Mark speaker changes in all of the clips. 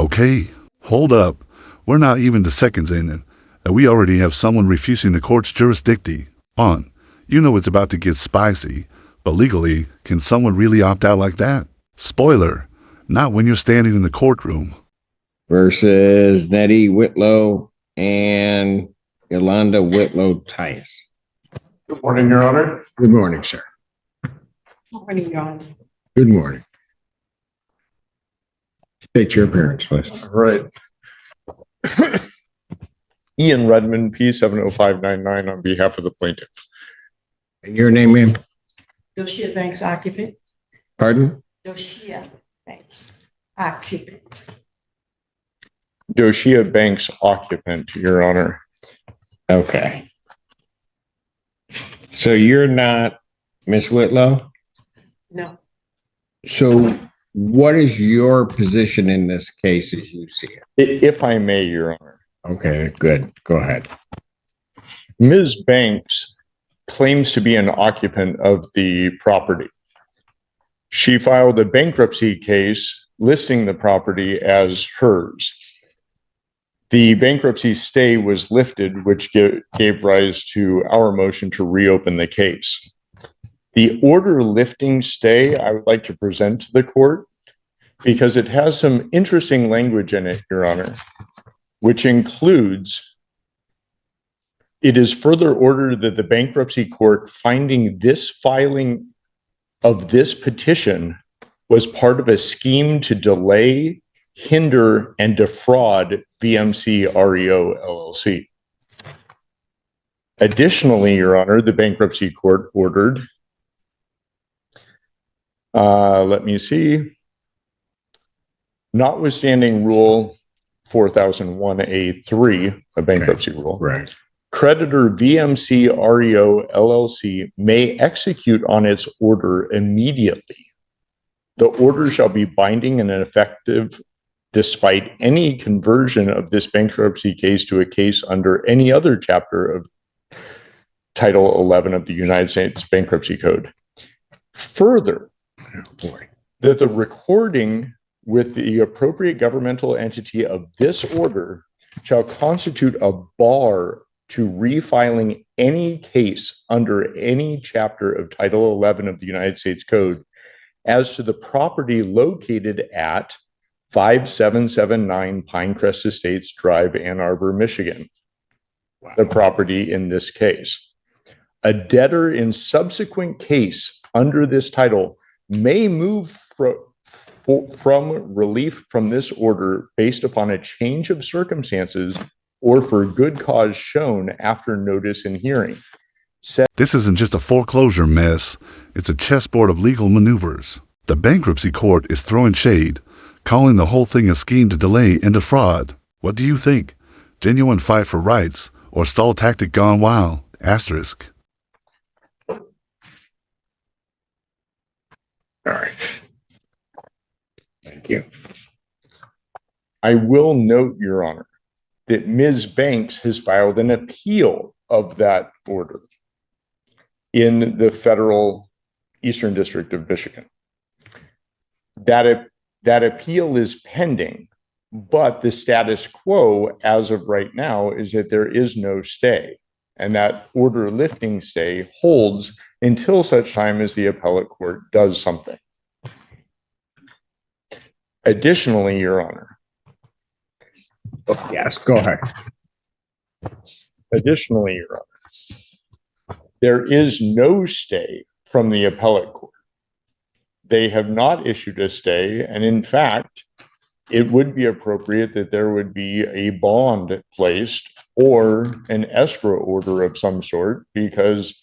Speaker 1: Okay, hold up. We're not even the seconds in it, and we already have someone refusing the court's jurisdiction. On. You know it's about to get spicy, but legally, can someone really opt out like that? Spoiler, not when you're standing in the courtroom.
Speaker 2: Versus Nettie Whitlow and Yolanda Whitlow Tice.
Speaker 3: Good morning, Your Honor.
Speaker 2: Good morning, sir.
Speaker 4: Good morning, Your Honor.
Speaker 2: Good morning. State your appearance, please.
Speaker 3: All right. Ian Redmond, P70599, on behalf of the plaintiff.
Speaker 2: And your name, ma'am?
Speaker 4: Doshia Banks occupant.
Speaker 2: Pardon?
Speaker 4: Doshia Banks occupant.
Speaker 3: Doshia Banks occupant, Your Honor.
Speaker 2: Okay. So you're not Miss Whitlow?
Speaker 4: No.
Speaker 2: So what is your position in this case as you see it?
Speaker 3: If I may, Your Honor.
Speaker 2: Okay, good. Go ahead.
Speaker 3: Ms. Banks claims to be an occupant of the property. She filed a bankruptcy case listing the property as hers. The bankruptcy stay was lifted, which gave rise to our motion to reopen the case. The order lifting stay I would like to present to the court because it has some interesting language in it, Your Honor, which includes, it is further ordered that the bankruptcy court finding this filing of this petition was part of a scheme to delay, hinder, and defraud VMC REO LLC. Additionally, Your Honor, the bankruptcy court ordered, let me see, notwithstanding Rule 4001A3, a bankruptcy rule,
Speaker 2: Right.
Speaker 3: creditor VMC REO LLC may execute on its order immediately. The order shall be binding and effective despite any conversion of this bankruptcy case to a case under any other chapter of Title 11 of the United States Bankruptcy Code. Further, that the recording with the appropriate governmental entity of this order shall constitute a bar to refiling any case under any chapter of Title 11 of the United States Code as to the property located at 5779 Pinecrest Estates Drive, Ann Arbor, Michigan, the property in this case. A debtor in subsequent case under this title may move from relief from this order based upon a change of circumstances or for good cause shown after notice and hearing.
Speaker 1: This isn't just a foreclosure mess, it's a chessboard of legal maneuvers. The bankruptcy court is throwing shade, calling the whole thing a scheme to delay and defraud. What do you think? Genuine fight for rights or stall tactic gone wild? Asterisk.
Speaker 2: All right. Thank you.
Speaker 3: I will note, Your Honor, that Ms. Banks has filed an appeal of that order in the federal Eastern District of Michigan. That appeal is pending, but the status quo as of right now is that there is no stay, and that order lifting stay holds until such time as the appellate court does something. Additionally, Your Honor.
Speaker 2: Yes, go ahead.
Speaker 3: Additionally, Your Honor, there is no stay from the appellate court. They have not issued a stay, and in fact, it would be appropriate that there would be a bond placed or an escrow order of some sort, because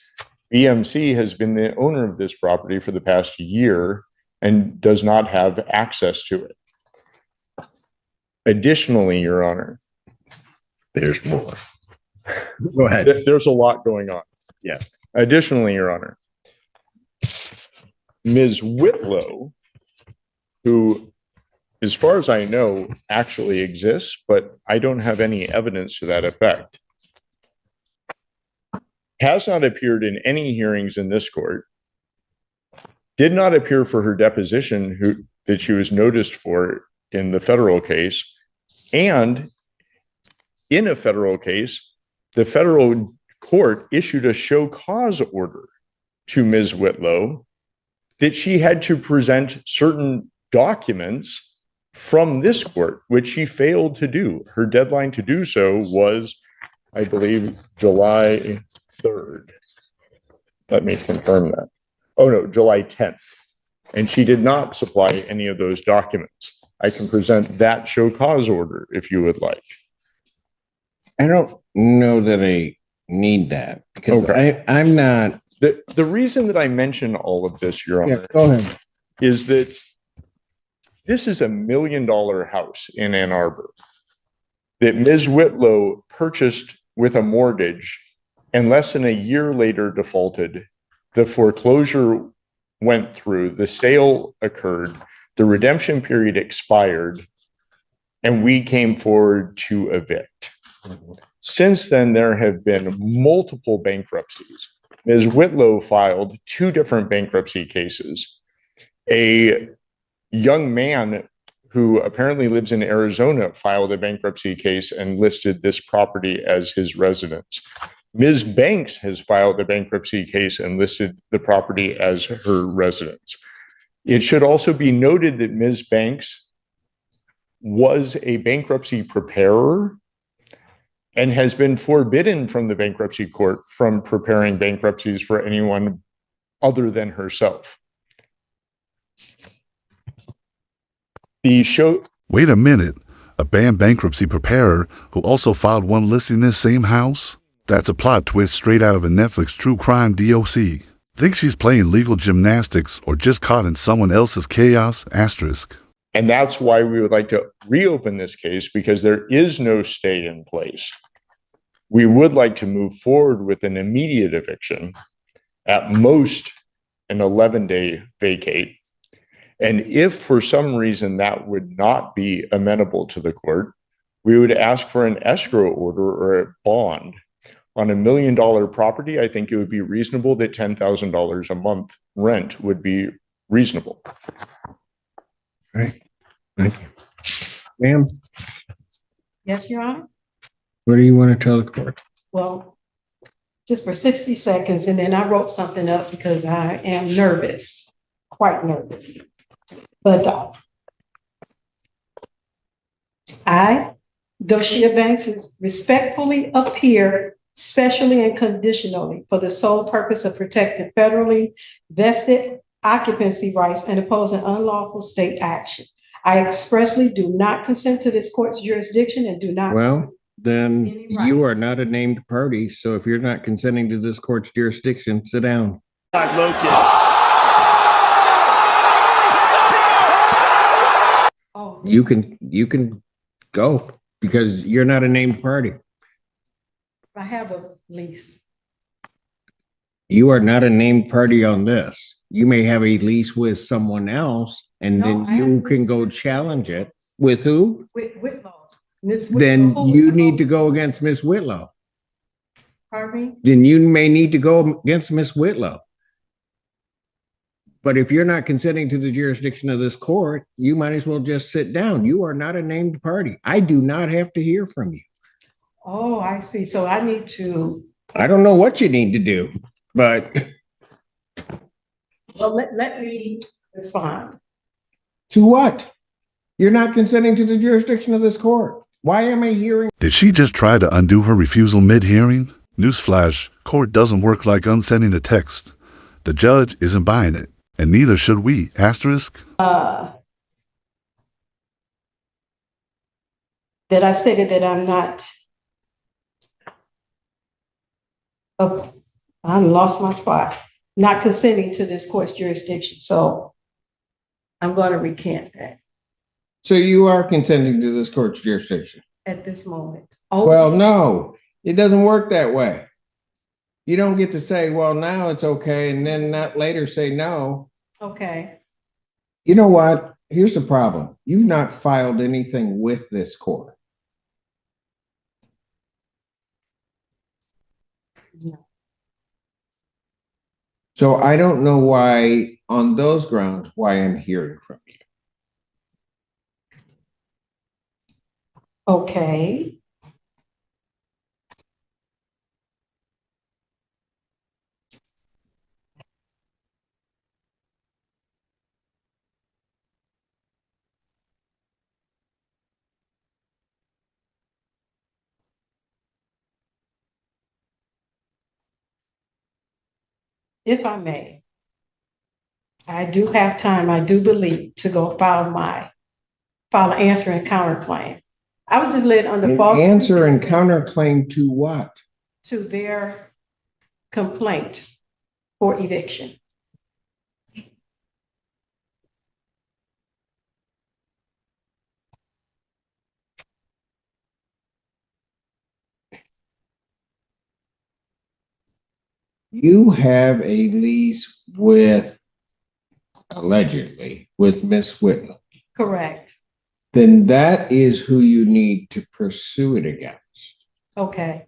Speaker 3: BMC has been the owner of this property for the past year and does not have access to it. Additionally, Your Honor,
Speaker 2: There's more. Go ahead.
Speaker 3: there's a lot going on.
Speaker 2: Yeah.
Speaker 3: Additionally, Your Honor, Ms. Whitlow, who, as far as I know, actually exists, but I don't have any evidence to that effect, has not appeared in any hearings in this court, did not appear for her deposition that she was noticed for in the federal case. And in a federal case, the federal court issued a show cause order to Ms. Whitlow that she had to present certain documents from this court, which she failed to do. Her deadline to do so was, I believe, July 3rd. Let me confirm that. Oh no, July 10th. And she did not supply any of those documents. I can present that show cause order if you would like.
Speaker 2: I don't know that I need that because I'm not.
Speaker 3: The reason that I mention all of this, Your Honor,
Speaker 2: Go ahead.
Speaker 3: is that this is $1 million house in Ann Arbor that Ms. Whitlow purchased with a mortgage and less than a year later defaulted. The foreclosure went through, the sale occurred, the redemption period expired, and we came forward to evict. Since then, there have been multiple bankruptcies. Ms. Whitlow filed 2 different bankruptcy cases. A young man who apparently lives in Arizona filed a bankruptcy case and listed this property as his residence. Ms. Banks has filed a bankruptcy case and listed the property as her residence. It should also be noted that Ms. Banks was a bankruptcy preparer and has been forbidden from the bankruptcy court from preparing bankruptcies for anyone other than herself.
Speaker 1: Wait a minute. A banned bankruptcy preparer who also filed one listing this same house? That's a plot twist straight out of a Netflix true crime DOC. Think she's playing legal gymnastics or just caught in someone else's chaos? Asterisk.
Speaker 3: And that's why we would like to reopen this case, because there is no stay in place. We would like to move forward with an immediate eviction, at most an 11-day vacate. And if for some reason that would not be amenable to the court, we would ask for an escrow order or a bond. On $1 million property, I think it would be reasonable that $10,000 a month rent would be reasonable.
Speaker 2: Right. Thank you. Ma'am,
Speaker 4: Yes, Your Honor?
Speaker 2: what do you want to tell the court?
Speaker 4: Well, just for 60 seconds, and then I wrote something up because I am nervous, quite nervous. But I, Doshia Banks, is respectfully appear specially and conditionally for the sole purpose of protecting federally vested occupancy rights and opposing unlawful state action. I expressly do not consent to this court's jurisdiction and do not.
Speaker 2: Well, then
Speaker 4: Any rights.
Speaker 2: you are not a named party. So if you're not consenting to this court's jurisdiction, sit down.
Speaker 4: Oh,
Speaker 2: You can go because you're not a named party.
Speaker 4: I have a lease.
Speaker 2: You are not a named party on this. You may have a lease with someone else, and
Speaker 4: No,
Speaker 2: then
Speaker 4: I
Speaker 2: you
Speaker 4: have
Speaker 2: can
Speaker 4: lease
Speaker 2: go
Speaker 4: with-
Speaker 2: challenge it. With who?
Speaker 4: With Whitlow. Ms.
Speaker 2: Then
Speaker 4: Whitlow, who
Speaker 2: you
Speaker 4: is
Speaker 2: need to
Speaker 4: supposed-
Speaker 2: go against Miss Whitlow.
Speaker 4: Pardon me?
Speaker 2: Then you may need to go against Miss Whitlow. But if you're not consenting to the jurisdiction of this court, you might as well just sit down. You are not a named party. I do not have to hear from you.
Speaker 4: Oh, I see. So I need to,
Speaker 2: I don't know what you need to do, but
Speaker 4: well, let me respond.
Speaker 2: to what? You're not consenting to the jurisdiction of this court. Why am I hearing?
Speaker 1: Did she just try to undo her refusal mid-hearing? Newsflash, court doesn't work like unsending a text. The judge isn't buying it, and neither should we. Asterisk.
Speaker 4: That I stated that I'm not. Oh, I lost my spot. Not consenting to this court's jurisdiction. So I'm going to recant that
Speaker 2: So you are consenting to this court's jurisdiction?
Speaker 4: at this moment. Oh,
Speaker 2: Well, no, it doesn't work that way. You don't get to say, well, now it's okay, and then not later say no.
Speaker 4: okay.
Speaker 2: You know what? Here's the problem. You've not filed anything with this court.
Speaker 4: No.
Speaker 2: So I don't know why, on those grounds, why I'm hearing from you.
Speaker 4: Okay. If I may, I do have time, I do believe, to go file an answer and counterclaim. I was just led under
Speaker 2: An
Speaker 4: false
Speaker 2: answer and
Speaker 4: pretenses
Speaker 2: counterclaim to what?
Speaker 4: to their complaint for eviction.
Speaker 2: You have a lease with, allegedly, with Miss Whitlow.
Speaker 4: Correct.
Speaker 2: Then that is who you need to pursue it against,
Speaker 4: Okay.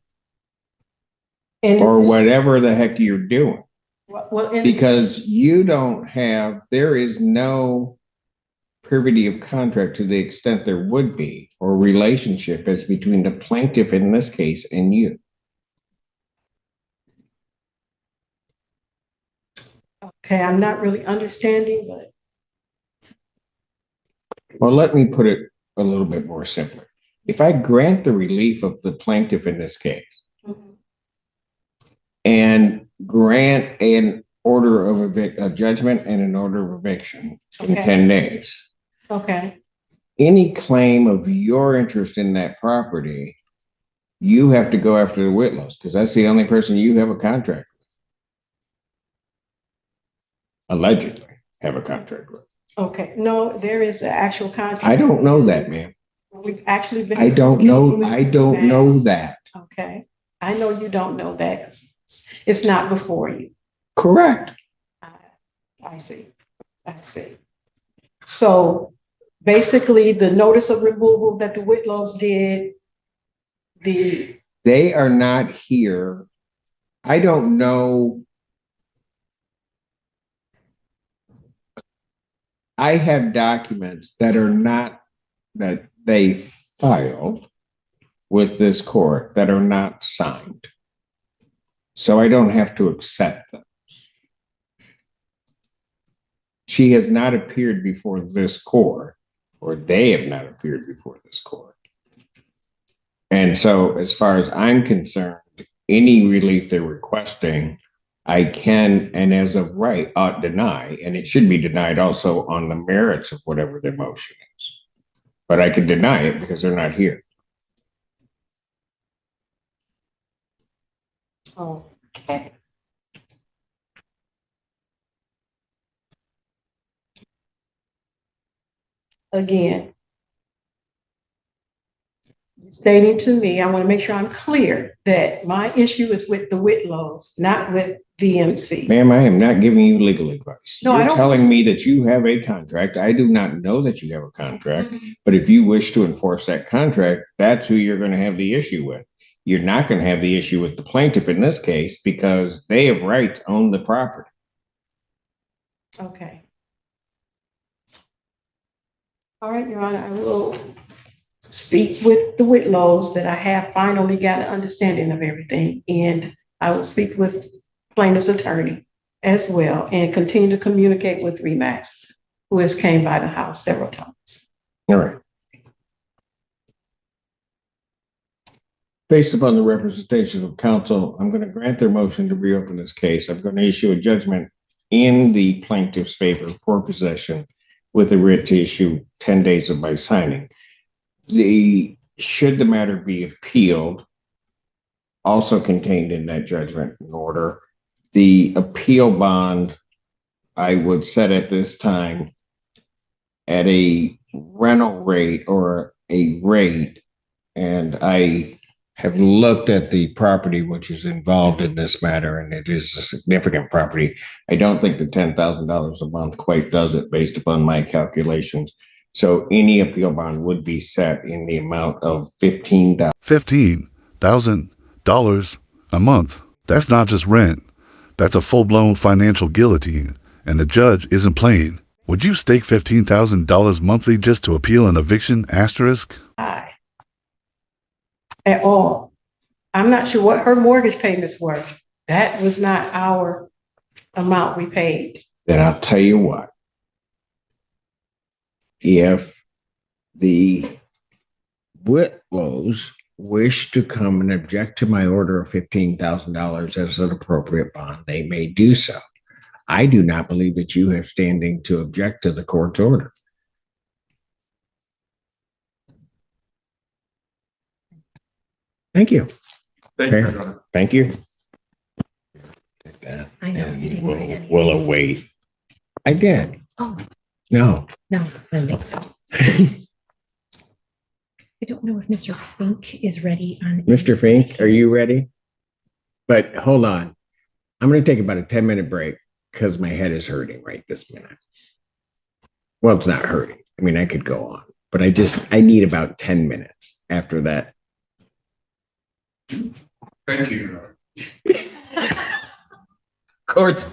Speaker 4: And
Speaker 2: or whatever the heck you're doing.
Speaker 4: well,
Speaker 2: Because you don't have, there is no privity of contract to the extent there would be, or relationship as between the plaintiff in this case and you.
Speaker 4: okay, I'm not really understanding, but
Speaker 2: Well, let me put it a little bit more simply. If I grant the relief of the plaintiff in this case and grant an order of a judgment and an order of eviction in
Speaker 4: Okay.
Speaker 2: 10 days,
Speaker 4: okay,
Speaker 2: any claim of your interest in that property, you have to go after the Whitlows because that's the only person you have a contract with. Allegedly have a contract with.
Speaker 4: okay. No, there is an actual contract.
Speaker 2: I don't know that, ma'am.
Speaker 4: We've actually been.
Speaker 2: I don't know
Speaker 4: communicating
Speaker 2: that.
Speaker 4: Okay. I know you don't know that 'cause it's not before you.
Speaker 2: Correct.
Speaker 4: I see. I see. So basically, the notice of removal that the Whitlows did,
Speaker 2: They are not here. I don't know. I have documents that are not, that they filed with this court that are not signed. So I don't have to accept them. She has not appeared before this court, or they have not appeared before this court. And so as far as I'm concerned, any relief they're requesting, I can, and as of right, ought deny, and it should be denied also on the merits of whatever their motion is. But I can deny it because they're not here.
Speaker 4: okay. Again, stating to me, I want to make sure I'm clear that my issue is with the Whitlows, not with VMC.
Speaker 2: Ma'am, I am not giving you legal advice.
Speaker 4: No, I
Speaker 2: You're
Speaker 4: don't-
Speaker 2: telling me that you have a contract. I do not know that you have a contract,
Speaker 4: Mhm.
Speaker 2: but if you wish to enforce that contract, that's who you're going to have the issue with. You're not going to have the issue with the plaintiff in this case because they have rights on the property.
Speaker 4: Okay. All right, Your Honor, I will speak with the Whitlows that I have finally got an understanding of everything. And I will speak with plaintiff's attorney as well and continue to communicate with Remax, who has came by the house several times.
Speaker 2: All right. Based upon the representation of counsel, I'm going to grant their motion to reopen this case. I'm going to issue a judgment in the plaintiff's favor for possession with a writ to issue 10 days of my signing. Should the matter be appealed, also contained in that judgment in order, the appeal bond, I would set at this time at a rental rate or a rate. And I have looked at the property which is involved in this matter, and it is a significant property. I don't think the $10,000 a month quite does it based upon my calculations. So any appeal bond would be set in the amount of $15,000.
Speaker 1: $15,000 a month. That's not just rent. That's a full-blown financial guillotine, and the judge isn't playing. Would you stake $15,000 monthly just to appeal an eviction asterisk?
Speaker 4: Aye. at all. I'm not sure what her mortgage payments were. That was not our amount we paid.
Speaker 2: Then I'll tell you what. If the Whitlows wish to come and object to my order of $15,000 as an appropriate bond, they may do so. I do not believe that you have standing to object to the court's order. Thank you.
Speaker 3: Thank you, Your Honor.
Speaker 2: Thank you.
Speaker 5: I know, you didn't write any.
Speaker 2: We'll await. I did.
Speaker 5: Oh,
Speaker 2: No.
Speaker 5: no, I don't think so. I don't know if Mr. Fink is ready on.
Speaker 2: Mr. Fink, are you ready? But hold on. I'm going to take about a 10-minute break because my head is hurting right this minute. Well, it's not hurting. I mean, I could go on, but I need about 10 minutes after that.
Speaker 3: Thank you, Your Honor.
Speaker 2: Court's